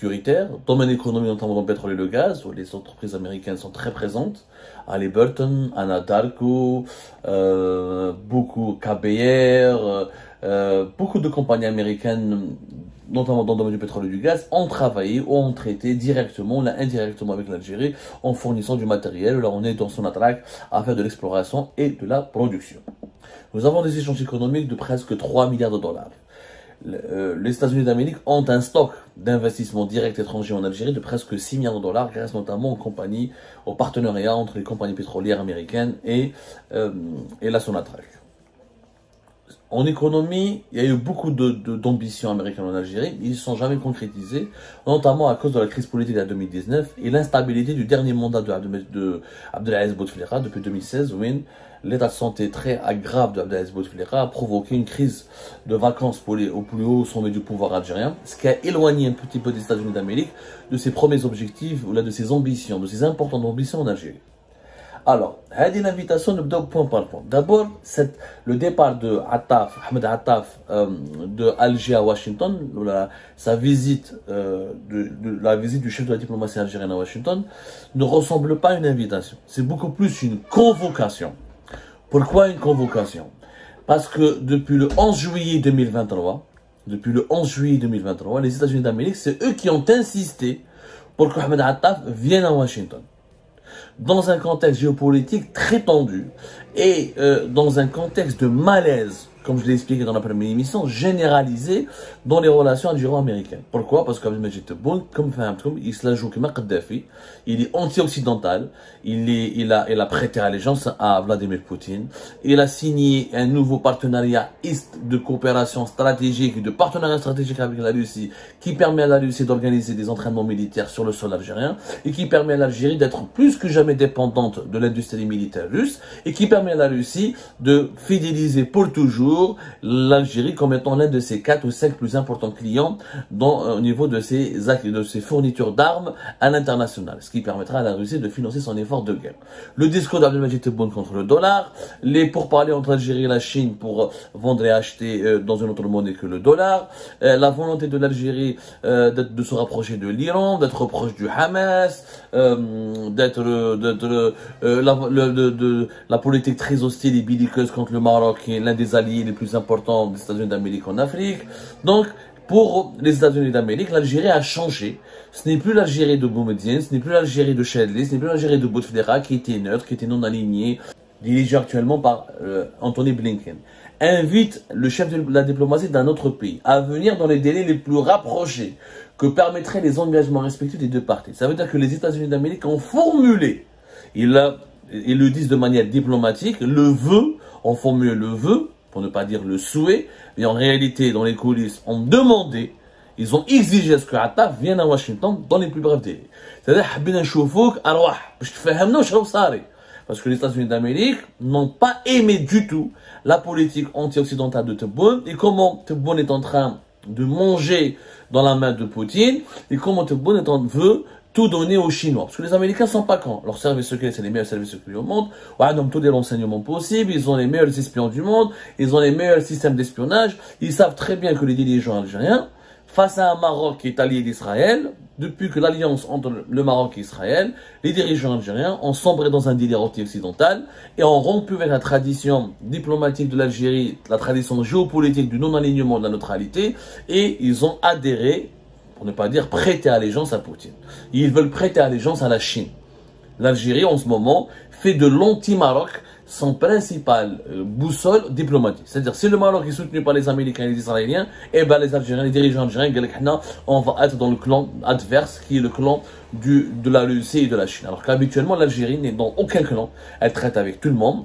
sécuritaire, domaine économique, notamment dans le pétrole et le gaz, où les entreprises américaines sont très présentes. Halliburton, Anadarko, beaucoup KBR, beaucoup de compagnies américaines, notamment dans le domaine du pétrole et du gaz, ont travaillé ou ont traité directement ou indirectement avec l'Algérie en fournissant du matériel. Là, on est dans son attraque à faire de l'exploration et de la production. Nous avons des échanges économiques de presque 3 milliards de dollars. Les États-Unis d'Amérique ont un stock d'investissements directs étrangers en Algérie de presque 6 milliards de dollars, grâce notamment aux compagnies, au partenariat entre les compagnies pétrolières américaines et la Sonatrach. En économie, il y a eu beaucoup d'ambitions américaines en Algérie, ils ne sont jamais concrétisés, notamment à cause de la crise politique de 2019 et l'instabilité du dernier mandat de Abdelaziz Bouteflika depuis 2016, où l'état de santé très grave d'Abdelaziz Bouteflika a provoqué une crise de vacances au plus haut sommet du pouvoir algérien, ce qui a éloigné un petit peu des États-Unis d'Amérique de ses premiers objectifs, ou là de ses ambitions, de ses importantes ambitions en Algérie. Alors, l'invitation, nous بداو point par point. D'abord, le départ de Ahmed Attaf de Alger à Washington, sa visite, la visite du chef de la diplomatie algérienne à Washington, ne ressemble pas à une invitation. C'est beaucoup plus une convocation. Pourquoi une convocation? Parce que depuis le 11 juillet 2023, les États-Unis d'Amérique, c'est eux qui ont insisté pour que Ahmed Attaf vienne à Washington. Dans un contexte géopolitique très tendu et dans un contexte de malaise, comme je l'ai expliqué dans la première émission, généralisé dans les relations algéro-américaines. Pourquoi? Parce qu'Abdelmajid Tebboune, comme il se la joue comme Kadhafi, il est anti-occidental, il a prêté allégeance à Vladimir Poutine, il a signé un nouveau partenariat de coopération stratégique, de partenariat stratégique avec la Russie, qui permet à la Russie d'organiser des entraînements militaires sur le sol algérien, et qui permet à l'Algérie d'être plus que jamais dépendante de l'industrie militaire russe, et qui permet à la Russie de fidéliser pour toujours l'Algérie comme étant l'un de ses 4 ou 5 plus importants clients au niveau de ses fournitures d'armes à l'international, ce qui permettra à la Russie de financer son effort de guerre. Le discours d'Abdelmajid Tebboune contre le dollar, les pourparlers entre l'Algérie et la Chine pour vendre et acheter dans une autre monnaie que le dollar, la volonté de l'Algérie de se rapprocher de l'Iran, d'être proche du Hamas, la politique très hostile et belliqueuse contre le Maroc, qui est l'un des alliés les plus importants des États-Unis d'Amérique en Afrique. Donc, pour les États-Unis d'Amérique, l'Algérie a changé. Ce n'est plus l'Algérie de Boumediene, ce n'est plus l'Algérie de Chadli, ce n'est plus l'Algérie de Bouteflika qui était neutre, qui était non alignée, dirigée actuellement par Anthony Blinken. Invite le chef de la diplomatie d'un autre pays à venir dans les délais les plus rapprochés que permettraient les engagements respectifs des deux parties. Ça veut dire que les États-Unis d'Amérique ont formulé, ils le disent de manière diplomatique, le vœu, ont formulé le vœu, pour ne pas dire le souhait, mais en réalité, dans les coulisses, ont demandé, ils ont exigé à ce que Attaf vienne à Washington dans les plus brefs délais. C'est-à-dire, parce que les États-Unis d'Amérique n'ont pas aimé du tout la politique anti-occidentale de Tebboune et comment Tebboune est en train de manger dans la main de Poutine et comment Tebboune veut tout donner aux Chinois. Parce que les Américains sont pas cons. Leurs services secrets, c'est les meilleurs services secrets au monde. Ils ont tous les renseignements possibles. Ils ont les meilleurs espions du monde. Ils ont les meilleurs systèmes d'espionnage. Ils savent très bien que les dirigeants algériens, face à un Maroc qui est allié d'Israël, depuis que l'alliance entre le Maroc et Israël, les dirigeants algériens ont sombré dans un délire anti-occidental et ont rompu avec la tradition diplomatique de l'Algérie, la tradition géopolitique du non-alignement de la neutralité, et ils ont adhéré, pour ne pas dire prêter allégeance à Poutine. Ils veulent prêter allégeance à la Chine. L'Algérie, en ce moment, fait de l'anti-Maroc son principal boussole diplomatique. C'est-à-dire, si le Maroc est soutenu par les Américains et les Israéliens, eh ben les Algériens, les dirigeants algériens, on va être dans le clan adverse, qui est le clan de la Russie et de la Chine. Alors qu'habituellement, l'Algérie n'est dans aucun clan. Elle traite avec tout le monde.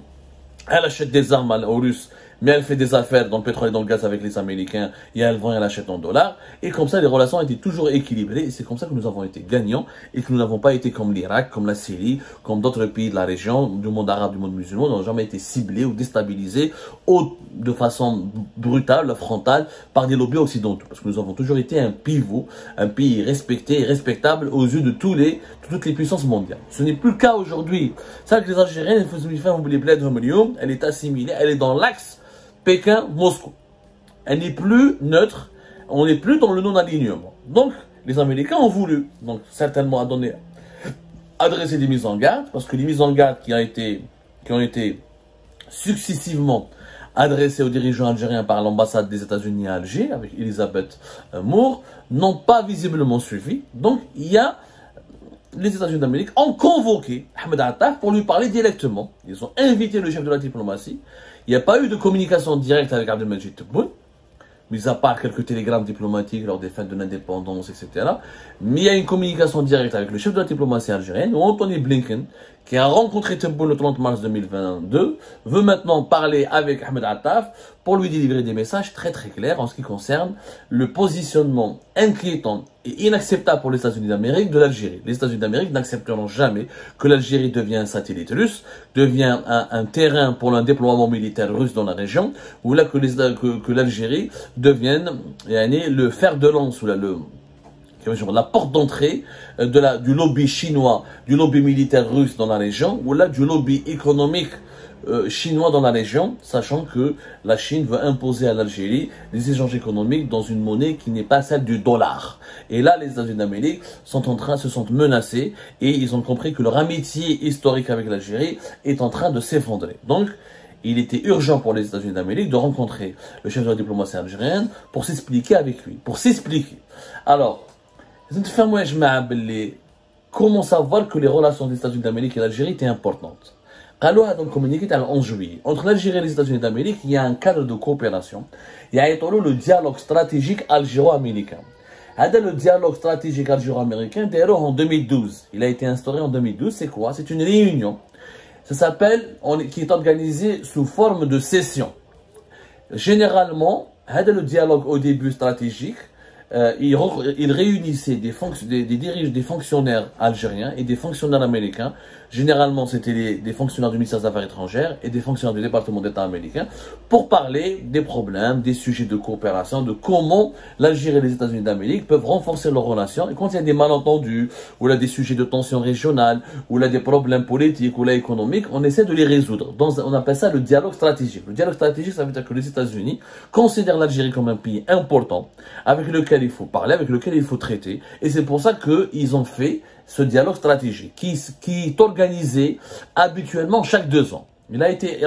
Elle achète des armes aux Russes, mais elle fait des affaires dans le pétrole et dans le gaz avec les Américains, et elle vend et elle achète en dollars. Et comme ça, les relations étaient toujours équilibrées, et c'est comme ça que nous avons été gagnants, et que nous n'avons pas été comme l'Irak, comme la Syrie, comme d'autres pays de la région, du monde arabe, du monde musulman, nous n'avons jamais été ciblés ou déstabilisés de façon brutale, frontale, par des lobbies occidentaux. Parce que nous avons toujours été un pivot, un pays respecté et respectable aux yeux de toutes les puissances mondiales. Ce n'est plus le cas aujourd'hui. C'est que les Algériens, elle est assimilée, elle est dans l'axe Pékin-Moscou. Elle n'est plus neutre, on n'est plus dans le non-alignement. Donc, les Américains ont voulu, donc certainement adresser des mises en garde, parce que les mises en garde qui ont été successivement adressées aux dirigeants algériens par l'ambassade des États-Unis à Alger, avec Elisabeth Moore, n'ont pas visiblement suivi. Donc, les États-Unis d'Amérique ont convoqué Ahmed Attaf pour lui parler directement. Ils ont invité le chef de la diplomatie. Il n'y a pas eu de communication directe avec Abdelmajid Tebboune, mis à part quelques télégrammes diplomatiques lors des fêtes de l'indépendance, etc. Mais il y a une communication directe avec le chef de la diplomatie algérienne, Anthony Blinken, qui a rencontré Tebboune le 30 mars 2022, veut maintenant parler avec Ahmed Attaf pour lui délivrer des messages très très clairs en ce qui concerne le positionnement inquiétant et inacceptable pour les États-Unis d'Amérique de l'Algérie. Les États-Unis d'Amérique n'accepteront jamais que l'Algérie devienne un satellite russe, devient un terrain pour un déploiement militaire russe dans la région, ou là que l'Algérie devienne le fer de lance, ou la porte d'entrée du lobby chinois, du lobby militaire russe dans la région, ou là du lobby économique chinois dans la région, sachant que la Chine veut imposer à l'Algérie des échanges économiques dans une monnaie qui n'est pas celle du dollar. Et là, les États-Unis d'Amérique se sentent menacés et ils ont compris que leur amitié historique avec l'Algérie est en train de s'effondrer. Donc, il était urgent pour les États-Unis d'Amérique de rencontrer le chef de la diplomatie algérienne pour s'expliquer avec lui, Alors, comment savoir que les relations des États-Unis d'Amérique et l'Algérie étaient importantes? قالوا هذا communiqué le 11 juillet. Entre l'Algérie et les États-Unis d'Amérique, il y a un cadre de coopération. Il y a le dialogue stratégique algéro-américain. Le dialogue stratégique algéro-américain, d'ailleurs en 2012. Il a été instauré en 2012. C'est quoi? C'est une réunion. Ça s'appelle, qui est organisée sous forme de session. Généralement, le dialogue au début stratégique, il réunissait des fonctionnaires algériens et des fonctionnaires américains. Généralement, c'était des fonctionnaires du ministère des Affaires étrangères et des fonctionnaires du département d'État américain pour parler des problèmes, des sujets de coopération, de comment l'Algérie et les États-Unis d'Amérique peuvent renforcer leurs relations. Et quand il y a des malentendus, ou là des sujets de tension régionale, ou là des problèmes politiques, ou là économiques, on essaie de les résoudre. On appelle ça le dialogue stratégique. Le dialogue stratégique, ça veut dire que les États-Unis considèrent l'Algérie comme un pays important, avec lequel il faut parler, avec lequel il faut traiter. Et c'est pour ça qu'ils ont fait ce dialogue stratégique qui est organisé habituellement chaque 2 ans. Il a été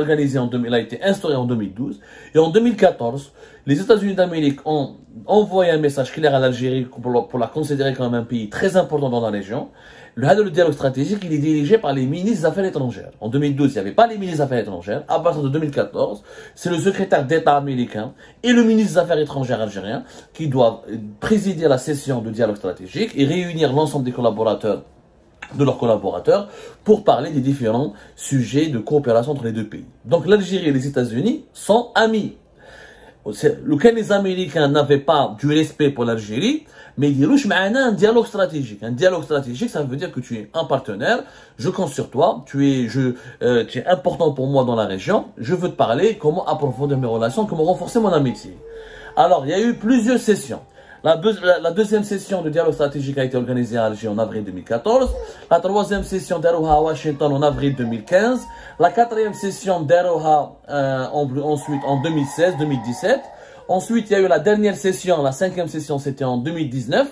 instauré en 2012 et en 2014, les États-Unis d'Amérique ont envoyé un message clair à l'Algérie pour la considérer comme un pays très important dans la région. Le dialogue stratégique, il est dirigé par les ministres des Affaires étrangères. En 2012, il n'y avait pas les ministres des Affaires étrangères. À partir de 2014, c'est le secrétaire d'État américain et le ministre des Affaires étrangères algérien qui doivent présider la session de dialogue stratégique et réunir l'ensemble des collaborateurs de leurs collaborateurs pour parler des différents sujets de coopération entre les deux pays. Donc l'Algérie et les États-Unis sont amis. Les Américains n'avaient pas du respect pour l'Algérie, mais ils disent un dialogue stratégique. Un dialogue stratégique, ça veut dire que tu es un partenaire, je compte sur toi, tu es important pour moi dans la région, je veux te parler comment approfondir mes relations, comment renforcer mon amitié. Alors, il y a eu plusieurs sessions. La deuxième session de dialogue stratégique a été organisée à Alger en avril 2014. La troisième session d'Aroha à Washington en avril 2015. La quatrième session d'Aroha ensuite en 2016-2017. Ensuite, il y a eu la dernière session, la cinquième session, c'était en 2019.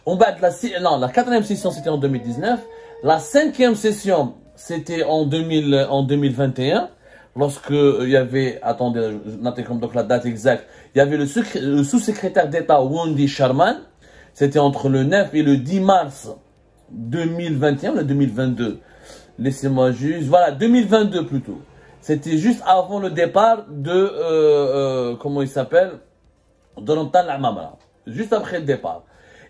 La quatrième session, c'était en 2019. La cinquième session, c'était en 2021. Lorsque il y avait, attendez, notez comme donc la date exacte, il y avait le sous-secrétaire d'État Wendy Sherman. C'était entre le 9 et le 10 mars 2021, le 2022. Laissez-moi juste, voilà, 2022 plutôt. C'était juste avant le départ de, comment il s'appelle, Donatan Lamamra. Juste après le départ.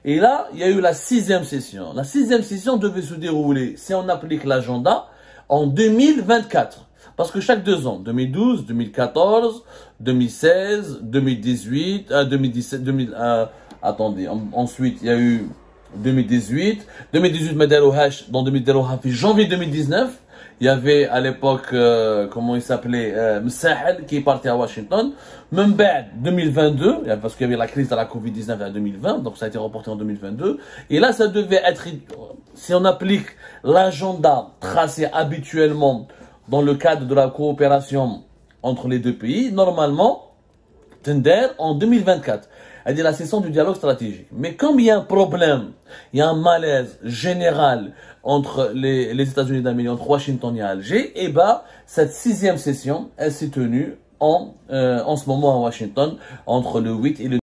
Et là, il y a eu la 6e session. La 6e session devait se dérouler, si on applique l'agenda, en 2024. Parce que chaque 2 ans, 2012, 2014, 2016, 2018, 2017, attendez, ensuite il y a eu 2018, dans 2018, janvier 2019, il y avait à l'époque, comment il s'appelait, Msahel qui est parti à Washington. Même 2022, parce qu'il y avait la crise de la Covid-19 en 2020, donc ça a été reporté en 2022. Et là, ça devait être, si on applique l'agenda tracé habituellement dans le cadre de la coopération entre les deux pays, normalement, Tender en 2024. elle dit la session du dialogue stratégique. Mais comme il y a un problème, il y a un malaise général entre les États-Unis d'Amérique, entre Washington et Alger, et bah, cette 6e session, elle s'est tenue en ce moment à Washington, entre le 8 et le